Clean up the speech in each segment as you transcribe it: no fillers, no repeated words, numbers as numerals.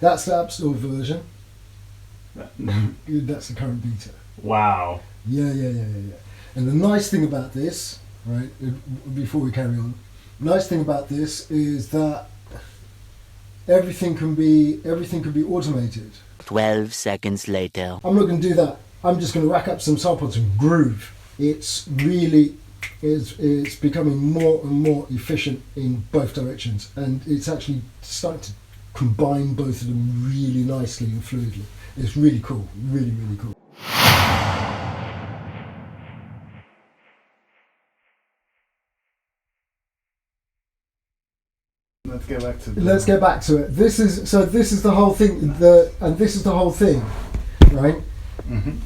That's the App Store version. That's the current beta. Wow. Yeah. And the nice thing about this, right, before we carry on, nice thing about this is that everything can be automated. 12 seconds later. I'm not going to do that. I'm just going to rack up some samples and groove. It's becoming more and more efficient in both directions, and it's actually starting to combine both of them really nicely and fluidly. It's really cool, really cool. Let's get back to it. This is the whole thing. This is the whole thing, right? Mm-hmm.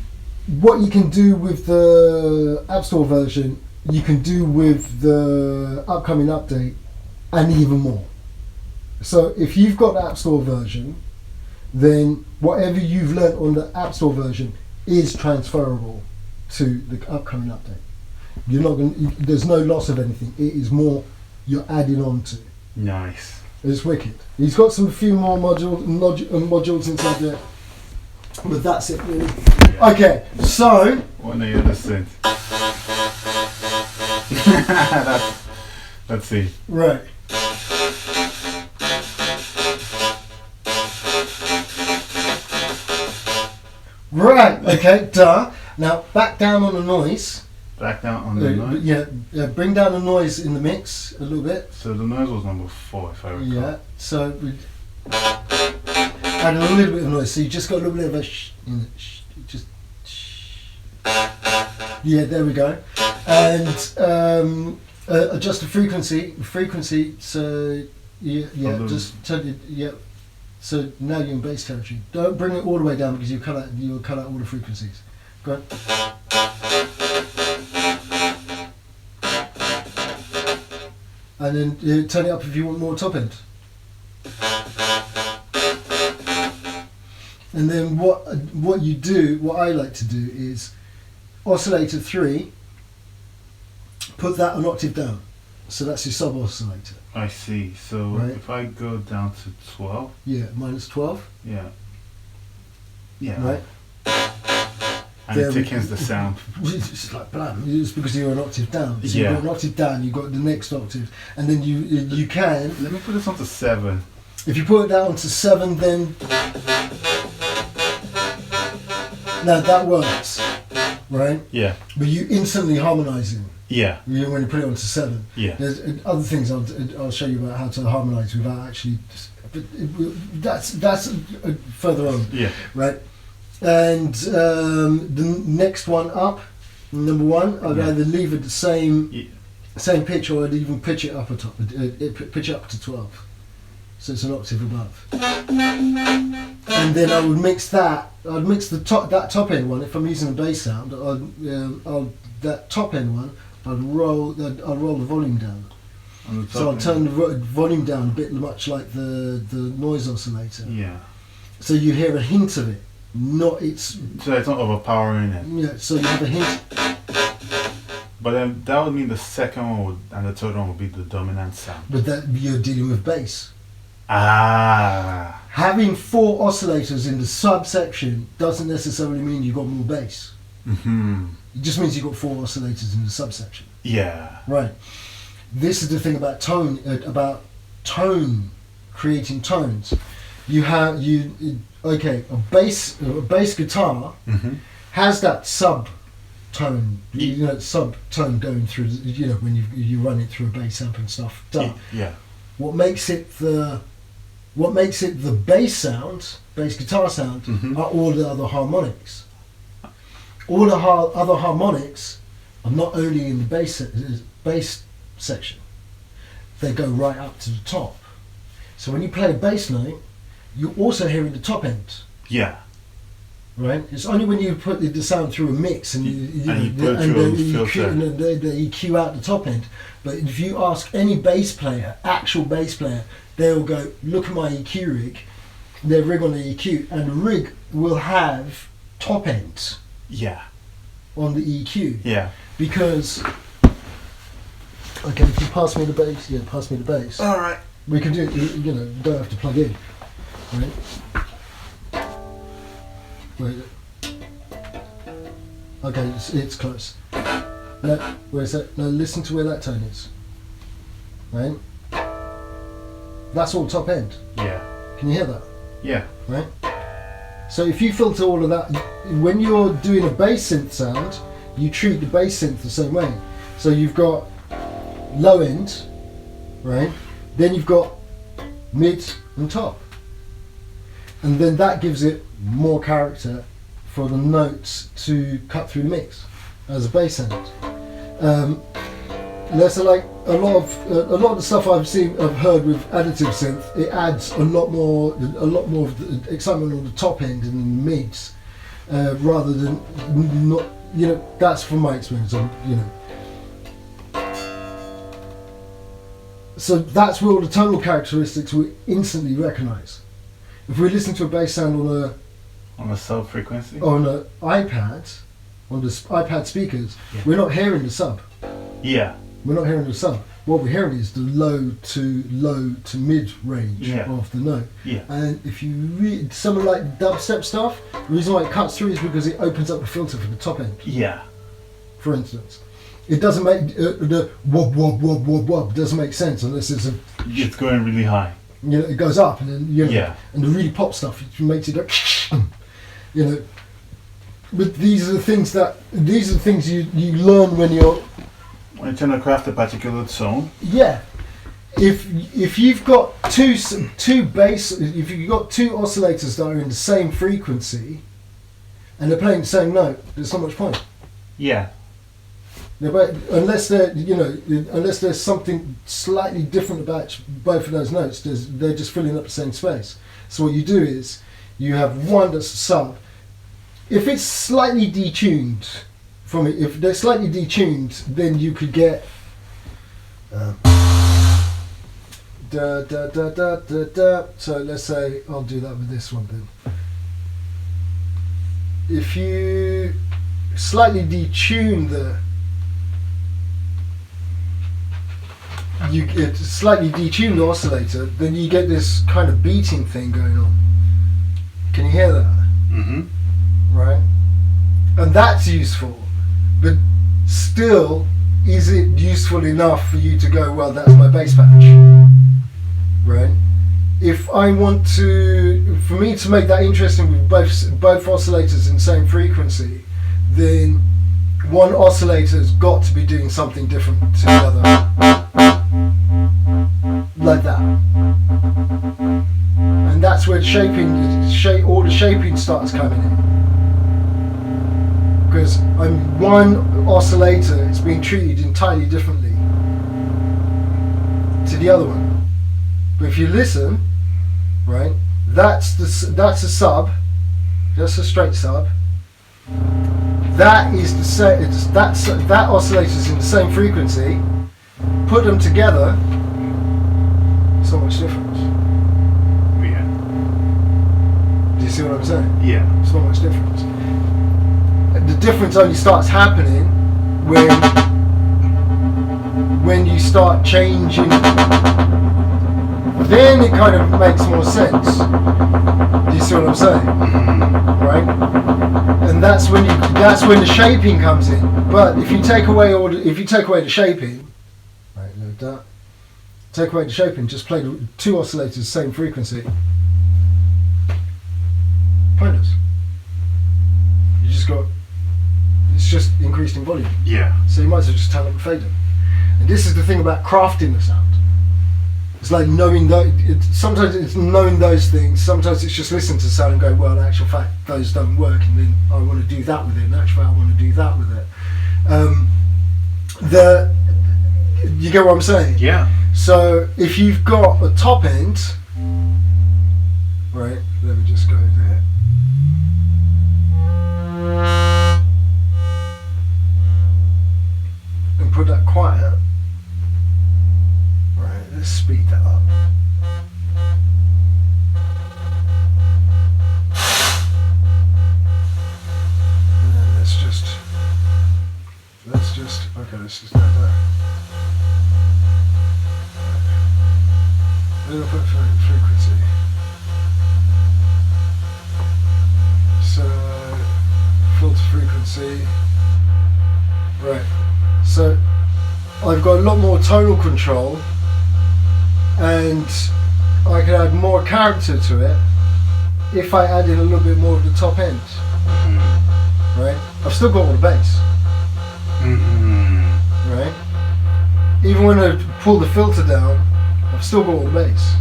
What you can do with the App Store version, you can do with the upcoming update, and even more. So if you've got the App Store version, then whatever you've learnt on the App Store version is transferable to the upcoming update. You're not going. There's no loss of anything. It is more you're adding on to. Nice. It's wicked. He's got few more modules inside there, but that's it really. Yeah. Okay, so What are you listening? Let's see. right. Right. Okay. Duh. Now back down on the noise. Back down on the noise. Yeah. Bring down the noise in the mix a little bit. So the noise was number 4, if I recall. Yeah. So we add a little bit of noise. So you just got a little bit of a shh in it. Shh. Just shh. Yeah. There we go. And adjust the frequency. So yeah. Just turn it. Yeah. So now you're in bass territory. Don't bring it all the way down because you'll cut out all the frequencies. Go on. And then turn it up if you want more top end. And then what I like to do is oscillator 3, put that an octave down. So that's your sub oscillator. I see. So Right. if I go down to 12. Yeah, minus 12. Yeah. Yeah. Right. And it thickens the sound. It's just like blam. It's because you're an octave down. So Yeah. you've got an octave down, you've got the next octave, and then you can. Let me put this on to 7. If you put it down to 7, then now that works, right? Yeah. But you instantly harmonising. Yeah. When you put it onto 7. Yeah. There's other things I'll show you about how to harmonise without actually. But that's further on. Yeah. Right. And the next one up, number 1, I'd either leave it the same pitch, or I'd even pitch it up a top, pitch it up to 12, so it's an octave above. And then I would mix that. I'd mix that top end one. If I'm using a bass sound, that top end one, I'd roll the volume down. So I'll turn the volume down a bit, much like the noise oscillator. Yeah. So you hear a hint of it. So it's not overpowering it. Yeah, so you have a hint. But then that would mean the second one and the third one would be the dominant sound. But that you're dealing with bass. Ah. Having 4 oscillators in the subsection doesn't necessarily mean you've got more bass. Mm-hmm. It just means you've got 4 oscillators in the subsection. Yeah. Right. This is the thing about tone, creating tones. A bass guitar has that sub tone, sub tone going through, when you run it through a bass amp and stuff. Done. Yeah. What makes it the bass guitar sound, are all the other harmonics. All the other harmonics are not only in the bass section, they go right up to the top. So when you play a bass note, you're also hearing the top end. Yeah. Right? It's only when you put the sound through a mix and you put it through a filter. You cue out the top end. But if you ask any actual bass player, they'll go, look at my EQ rig, their rig on the EQ, and the rig will have top ends. Yeah. On the EQ. Yeah. Because, okay, if you pass me the bass, pass me the bass. All right. We can do it, you don't have to plug in. Right? Wait. Okay, it's close. No, where's that? No, listen to where that tone is. Right? That's all top end. Yeah. Can you hear that? Yeah. Right? So if you filter all of that, when you're doing a bass synth sound, you treat the bass synth the same way. So you've got low end, right? Then you've got mid and top. And then that gives it more character for the notes to cut through the mix as a bass sound. Less like a lot of the stuff I've heard with additive synth, it adds a lot more of the excitement on the top end and in the mids, rather than not. You know, that's from my experience. You know, so that's where all the tonal characteristics we instantly recognise. If we listen to a bass sound on a sub frequency, on an iPad, on the iPad speakers, we're not hearing the sub. Yeah. We're not hearing the sub. What we're hearing is the low to mid range of the note. Yeah. And if you read some of like dubstep stuff, the reason why it cuts through is because it opens up the filter for the top end. Yeah. For instance, it doesn't make the wob wob wob wob wob doesn't make sense unless it's it's going really high. You know, it goes up and then and the really pop stuff it makes it go. You know, but these are the things you learn when you're trying to craft a particular tone. Yeah, if you've got two bass, if you've got two oscillators that are in the same frequency, and they're playing the same note, there's not much point. Yeah. Unless there's something slightly different about both of those notes, they're just filling up the same space. So what you do is you have one that's a sub. If it's slightly detuned. If they're slightly detuned, then you could get da da da da da da. So let's say I'll do that with this one then. If you slightly detune the oscillator, then you get this kind of beating thing going on. Can you hear that? Mm-hmm. Right, and that's useful. But still, is it useful enough for you to go, well, that's my bass patch, right? If I want for me to make that interesting with both oscillators in the same frequency, then one oscillator's got to be doing something different to the other, like that. And that's where all the shaping starts coming in. Because one oscillator is being treated entirely differently to the other one. But if you listen, right, that's a sub, that's a straight sub. That is the same. That oscillator's in the same frequency. Put them together, it's not much difference. Yeah. Do you see what I'm saying? Yeah. It's not much difference. The difference only starts happening when you start changing. Then it kind of makes more sense. Do you see what I'm saying? Right? And that's when the shaping comes in. But if you take away the shaping, right? No doubt. Take away the shaping. Just play the two oscillators same frequency. Pointless. You just got. It's just increased in volume. Yeah. So you might as well just turn up and fade them. And this is the thing about crafting the sound. It's like knowing sometimes it's knowing those things. Sometimes it's just listening to the sound and go, well, in actual fact, those don't work, and then I want to do that with it. In actual fact, I want to do that with it. You get what I'm saying? Yeah. So if you've got a top end, right? Let me just go there. And put that quiet. Right, let's speed that up. And then let's just do that. Then I'll put frequency. got a lot more tonal control, and I can add more character to it if I added a little bit more of the top end. Right? I've still got all the bass. Right? Even when I pull the filter down, I've still got all the bass.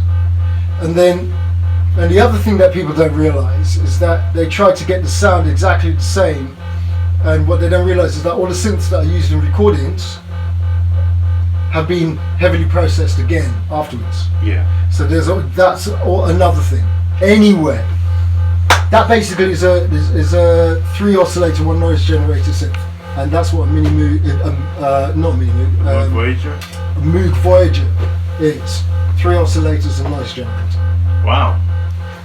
And the other thing that people don't realise is that they try to get the sound exactly the same, and what they don't realise is that all the synths that are used in recordings have been heavily processed again afterwards. Yeah. So that's another thing. Anyway, that basically is a 3 oscillator, 1 noise generator synth, and that's what a Mini Moog, not Mini Moog, Voyager. Moog Voyager is. 3 oscillators and noise generator. Wow.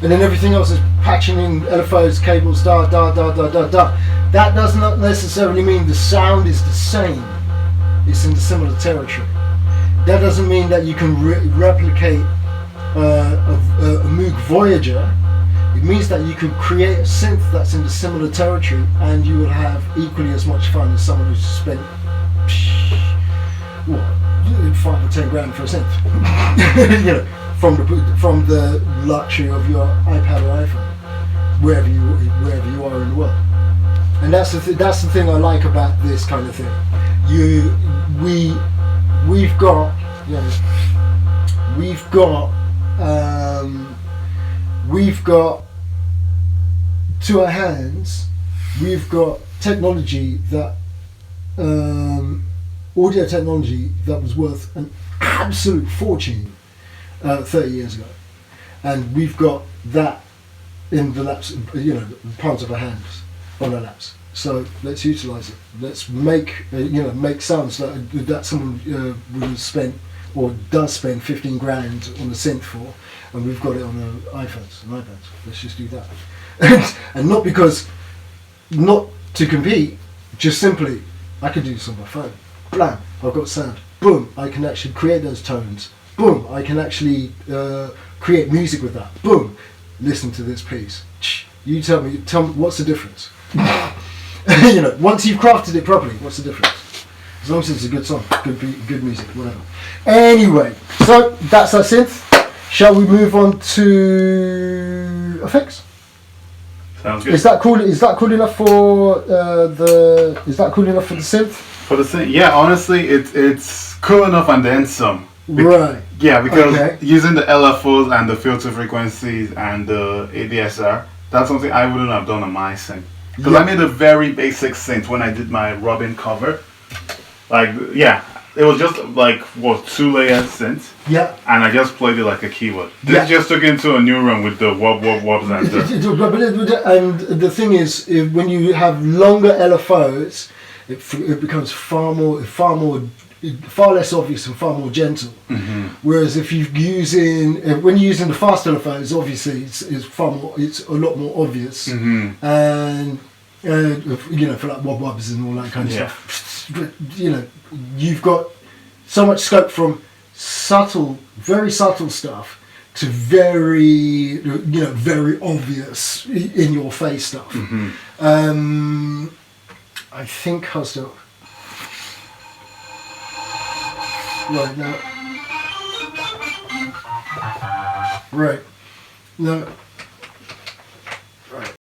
And then everything else is patching in LFOs, cables, da. That does not necessarily mean the sound is the same. It's in the similar territory. That doesn't mean that you can replicate a Moog Voyager. It means that you could create a synth that's in the similar territory, and you will have equally as much fun as someone who's spent 5 or 10 grand for a synth. You know, from the luxury of your iPad or iPhone, wherever you are in the world. And that's the thing I like about this kind of thing. We've got to our hands, we've got technology that audio technology that was worth an absolute fortune 30 years ago, and we've got that in the laps, the palms of our hands, on our laps. So let's utilize it. Let's make sounds that someone would spend or does spend 15 grand on a synth for, and we've got it on iPhones and iPads. Let's just do that. And not to compete, just simply, I can do this on my phone. Blam, I've got sound. Boom, I can actually create those tones. Boom, I can actually create music with that. Boom, listen to this piece. You tell me what's the difference? Once you've crafted it properly, what's the difference? As long as it's a good song, good music, whatever. Anyway, so that's our synth. Shall we move on to effects? Sounds good. Is that cool enough for the? Is that cool enough for the synth? For the synth, yeah. Honestly, it's cool enough and then some. Right. Yeah, because using the LFOs and the filter frequencies and the ADSR, that's something I wouldn't have done on my synth. Because I made a very basic synth when I did my Robin cover. It was just 2 layer synth. Yeah. And I just played it like a keyboard. This just took into a new room with the wobs and the... And the thing is, when you have longer LFOs, it becomes far less obvious and far more gentle. Mm-hmm. Whereas if when you're using the fast LFOs, obviously it's a lot more obvious. Mm-hmm. And for like wobs and all that kind of stuff. But you've got so much scope from very subtle stuff to very obvious in your face stuff. Mm-hmm. I think I'll still. Right now. Right. No.